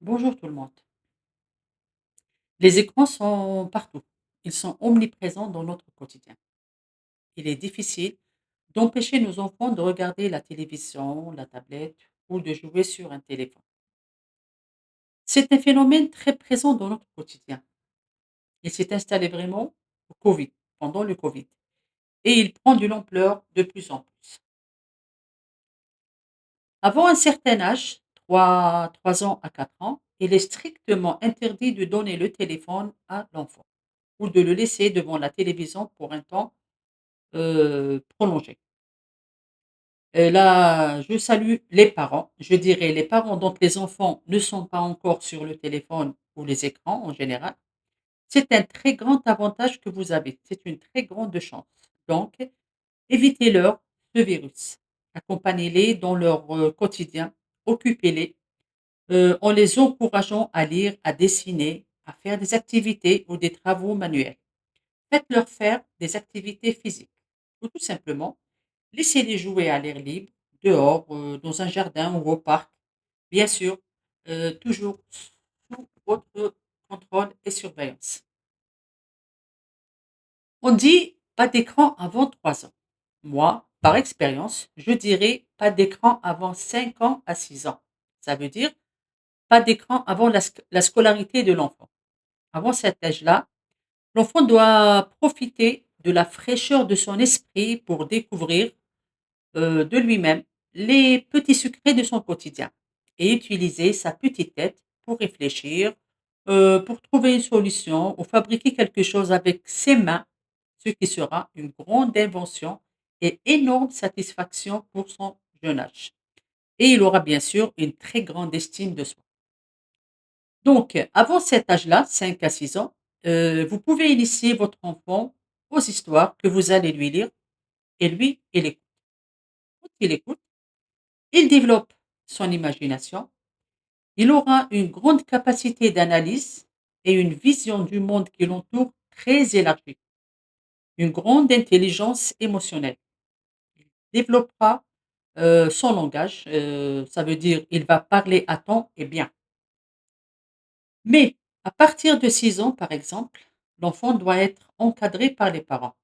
Bonjour tout le monde. Les écrans sont partout. Ils sont omniprésents dans notre quotidien. Il est difficile d'empêcher nos enfants de regarder la télévision, la tablette ou de jouer sur un téléphone. C'est un phénomène très présent dans notre quotidien. Il s'est installé vraiment au Covid, pendant le Covid, et il prend de l'ampleur de plus en plus. Avant un certain âge, 3 ans à 4 ans, il est strictement interdit de donner le téléphone à l'enfant ou de le laisser devant la télévision pour un temps prolongée. Là, je salue les parents. Je dirais les parents dont les enfants ne sont pas encore sur le téléphone ou les écrans en général. C'est un très grand avantage que vous avez. C'est une très grande chance. Donc, évitez-leur ce virus. Accompagnez-les dans leur quotidien. Occupez-les en les encourageant à lire, à dessiner, à faire des activités ou des travaux manuels. Faites-leur faire des activités physiques ou tout simplement laissez-les jouer à l'air libre, dehors, dans un jardin ou au parc. Bien sûr, toujours sous votre contrôle et surveillance. On dit pas d'écran avant 3 ans. Moi, par expérience, je dirais pas d'écran avant 5 ans à 6 ans. Ça veut dire pas d'écran avant la scolarité de l'enfant. Avant cet âge-là, l'enfant doit profiter de la fraîcheur de son esprit pour découvrir de lui-même les petits secrets de son quotidien et utiliser sa petite tête pour réfléchir, pour trouver une solution ou fabriquer quelque chose avec ses mains, ce qui sera une grande invention et énorme satisfaction pour son jeune âge. Et il aura bien sûr une très grande estime de soi. Donc, avant cet âge-là, 5 à 6 ans, vous pouvez initier votre enfant aux histoires que vous allez lui lire et lui, il écoute. Quand il écoute, il développe son imagination, il aura une grande capacité d'analyse et une vision du monde qui l'entoure très élargie, une grande intelligence émotionnelle. Il développera son langage, ça veut dire il va parler à temps et bien. Mais à partir de 6 ans, par exemple, l'enfant doit être encadré par les parents.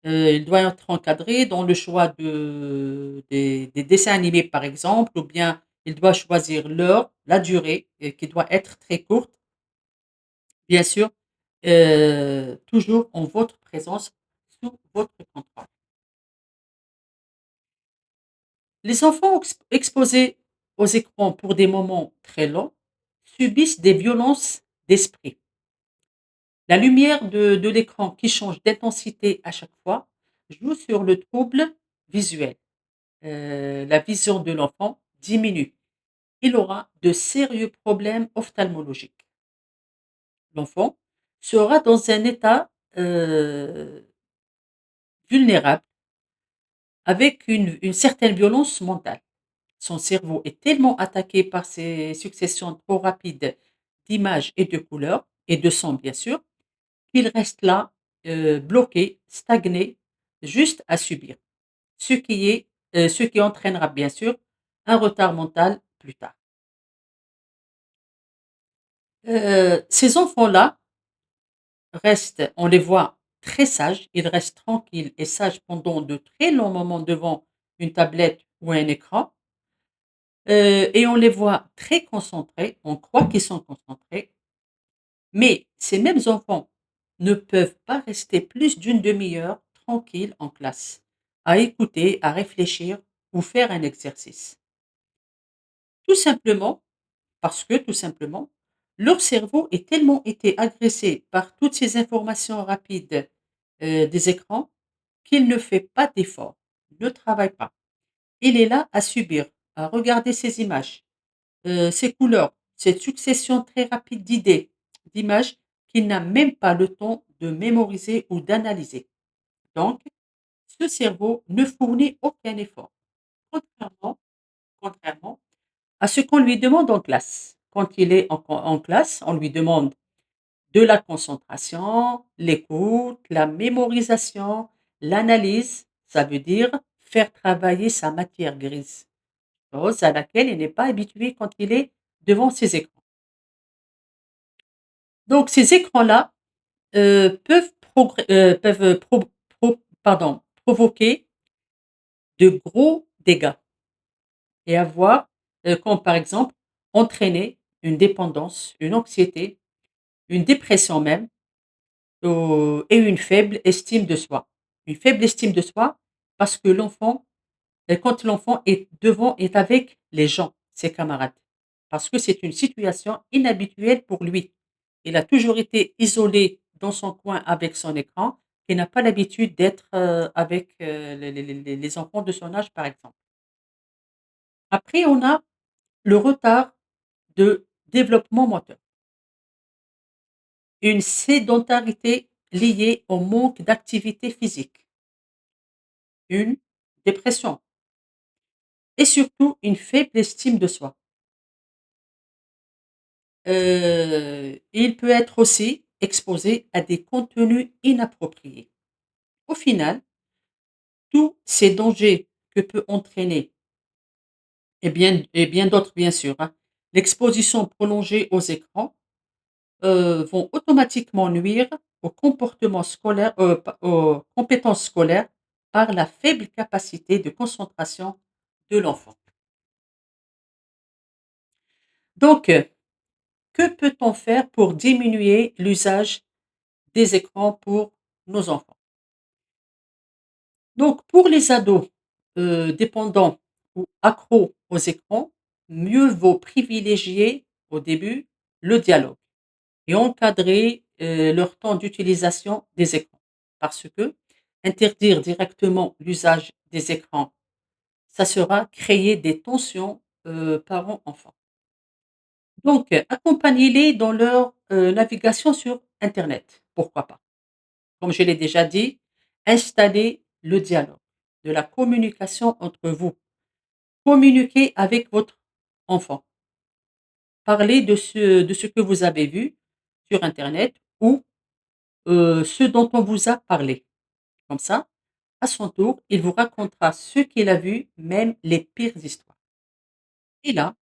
Il doit être encadré dans le choix des dessins animés, par exemple, ou bien il doit choisir l'heure, la durée, qui doit être très courte, bien sûr, toujours en votre présence, sous votre contrôle. Les enfants exposés aux écrans pour des moments très longs subissent des violences d'esprit. La lumière de l'écran qui change d'intensité à chaque fois joue sur le trouble visuel. La vision de l'enfant diminue. Il aura de sérieux problèmes ophtalmologiques. L'enfant sera dans un état vulnérable avec une certaine violence mentale. Son cerveau est tellement attaqué par ces successions trop rapides d'images et de couleurs, et de sons bien sûr, qu'il reste là, bloqué, stagné, juste à subir. Ce qui entraînera bien sûr un retard mental plus tard. Ces enfants-là restent, on les voit très sages, ils restent tranquilles et sages pendant de très longs moments devant une tablette ou un écran, et on les voit très concentrés, on croit qu'ils sont concentrés, mais ces mêmes enfants ne peuvent pas rester plus d'une demi-heure tranquilles en classe, à écouter, à réfléchir ou faire un exercice. Tout simplement parce que, tout simplement, leur cerveau est tellement été agressé par toutes ces informations rapides, des écrans qu'il ne fait pas d'effort, ne travaille pas. Il est là à subir, à regarder ces images, ces couleurs, cette succession très rapide d'idées, d'images qu'il n'a même pas le temps de mémoriser ou d'analyser. Donc, ce cerveau ne fournit aucun effort, contrairement à ce qu'on lui demande en classe. Quand il est en classe, on lui demande de la concentration, l'écoute, la mémorisation, l'analyse, ça veut dire faire travailler sa matière grise, chose à laquelle il n'est pas habitué quand il est devant ces écrans. Donc ces écrans-là, peuvent provoquer de gros dégâts et avoir, comme par exemple, entraîner une dépendance, une anxiété, une dépression même, et une faible estime de soi. Une faible estime de soi parce que quand l'enfant est avec les gens, ses camarades, parce que c'est une situation inhabituelle pour lui. Il a toujours été isolé dans son coin avec son écran et n'a pas l'habitude d'être, avec, les enfants de son âge, par exemple. Après, on a le retard de développement moteur, une sédentarité liée au manque d'activité physique, une dépression et surtout une faible estime de soi. Il peut être aussi exposé à des contenus inappropriés. Au final, tous ces dangers que peut entraîner et bien d'autres bien sûr, hein, l'exposition prolongée aux écrans, vont automatiquement nuire au comportement scolaire, pa aux compétences scolaires par la faible capacité de concentration de l'enfant. Donc, que peut-on faire pour diminuer l'usage des écrans pour nos enfants? Donc pour les ados, dépendants ou accros aux écrans, mieux vaut privilégier au début le dialogue et encadrer, leur temps d'utilisation des écrans. Parce que interdire directement l'usage des écrans, ça sera créer des tensions, parents-enfants. Donc accompagnez-les dans leur, navigation sur internet, pourquoi pas? Comme je l'ai déjà dit, installez le dialogue, de la communication entre vous. Communiquez avec votre enfant. Parlez de ce que vous avez vu sur internet ou, ce dont on vous a parlé. Comme ça, à son tour, il vous racontera ce qu'il a vu, même les pires histoires. Et là,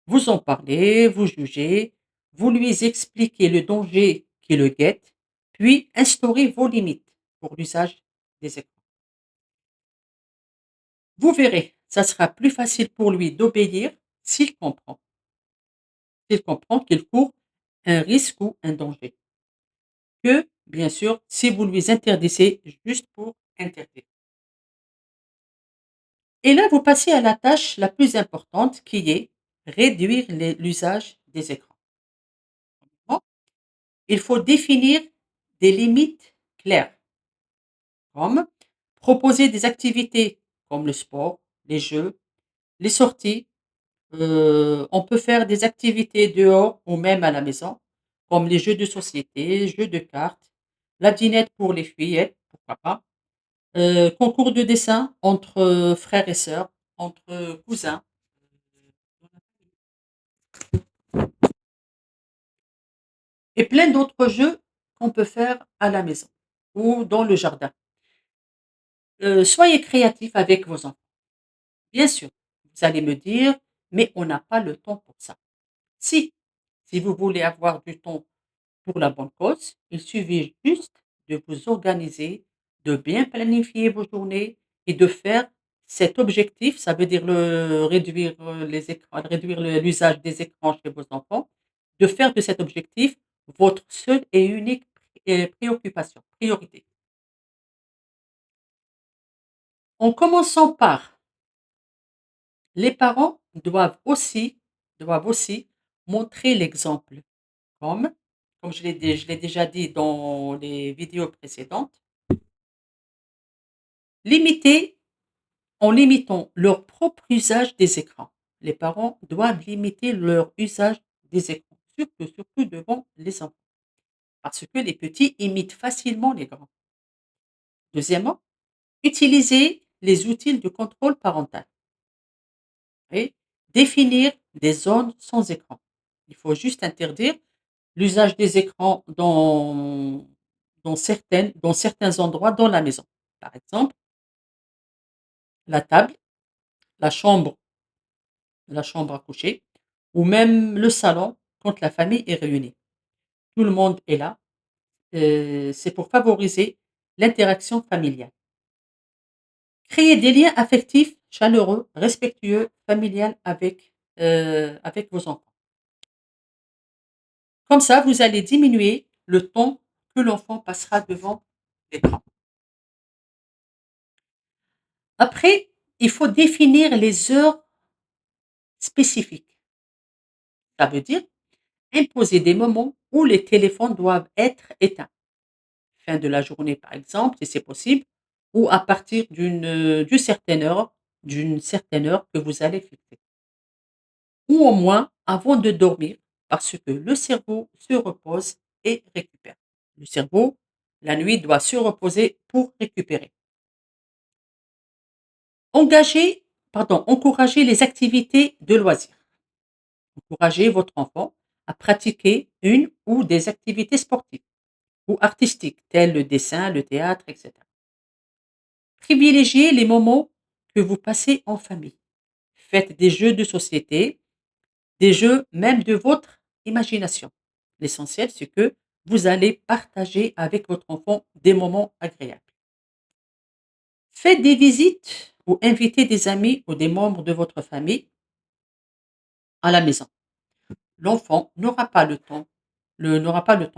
vous en parlez, vous jugez, vous lui expliquez le danger qui le guette, puis instaurez vos limites pour l'usage des écrans. Vous verrez, ça sera plus facile pour lui d'obéir s'il comprend. S'il comprend qu'il court un risque ou un danger. Que, bien sûr, si vous lui interdisez juste pour interdire. Et là, vous passez à la tâche la plus importante qui est réduire l'usage des écrans. Bon, il faut définir des limites claires, comme proposer des activités comme le sport, les jeux, les sorties. On peut faire des activités dehors ou même à la maison, comme les jeux de société, jeux de cartes, la dinette pour les fillettes, pourquoi pas, concours de dessin entre, frères et sœurs, entre, cousins, et plein d'autres jeux qu'on peut faire à la maison ou dans le jardin. Soyez créatifs avec vos enfants. Bien sûr, vous allez me dire: «Mais on n'a pas le temps pour ça». Si, si vous voulez avoir du temps pour la bonne cause, il suffit juste de vous organiser, de bien planifier vos journées et de faire cet objectif, ça veut dire réduire, les écrans, réduire l'usage des écrans chez vos enfants, de faire de cet objectif votre seule et unique préoccupation, priorité. En commençant par les parents doivent aussi montrer l'exemple, comme comme je l'ai déjà dit dans les vidéos précédentes, limiter en limitant leur propre usage des écrans. Les parents doivent limiter leur usage des écrans, surtout devant les enfants, parce que les petits imitent facilement les grands. Deuxièmement, utiliser les outils de contrôle parental et définir des zones sans écran. Il faut juste interdire l'usage des écrans dans certains endroits dans la maison. Par exemple, la table, la chambre la chambre à coucher ou même le salon quand la famille est réunie. Tout le monde est là, c'est pour favoriser l'interaction familiale. Créer des liens affectifs chaleureux, respectueux, familial avec vos enfants. Comme ça, vous allez diminuer le temps que l'enfant passera devant l'écran. Après, il faut définir les heures spécifiques. Ça veut dire imposer des moments où les téléphones doivent être éteints. Fin de la journée, par exemple, si c'est possible, ou à partir d'une certaine heure que vous allez fixer. Ou au moins avant de dormir, parce que le cerveau se repose et récupère. Le cerveau, la nuit, doit se reposer pour récupérer. Encourager les activités de loisirs. Encouragez votre enfant à pratiquer une ou des activités sportives ou artistiques, telles le dessin, le théâtre, etc. Privilégiez les moments que vous passez en famille. Faites des jeux de société, des jeux même de votre imagination. L'essentiel, c'est que vous allez partager avec votre enfant des moments agréables. Faites des visites ou invitez des amis ou des membres de votre famille à la maison. L'enfant n'aura pas le temps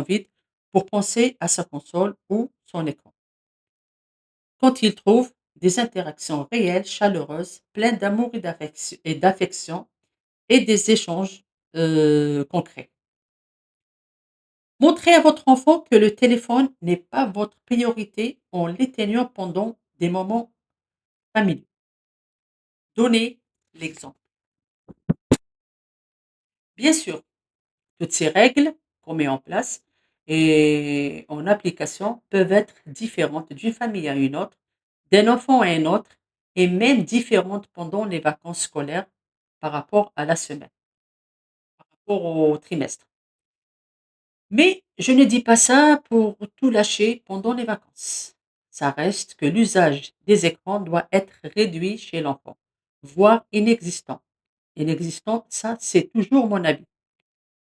vide pour penser à sa console ou son écran. Quand il trouve des interactions réelles, chaleureuses, pleines d'amour et d'affection et des échanges concrets. Montrez à votre enfant que le téléphone n'est pas votre priorité en l'éteignant pendant des moments familiaux. Donnez l'exemple. Bien sûr, toutes ces règles qu'on met en place et en application peuvent être différentes d'une famille à une autre, d'un enfant à un autre, et même différentes pendant les vacances scolaires par rapport à la semaine, par rapport au trimestre. Mais je ne dis pas ça pour tout lâcher pendant les vacances. Ça reste que l'usage des écrans doit être réduit chez l'enfant, voire inexistant. Inexistant, ça c'est toujours mon avis.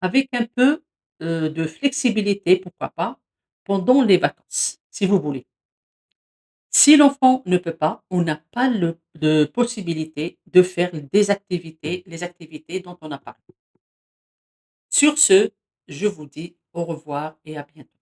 Avec un peu, de flexibilité, pourquoi pas, pendant les vacances, si vous voulez. Si l'enfant ne peut pas ou n'a pas de possibilité de faire les activités dont on a parlé. Sur ce, je vous dis au revoir et à bientôt.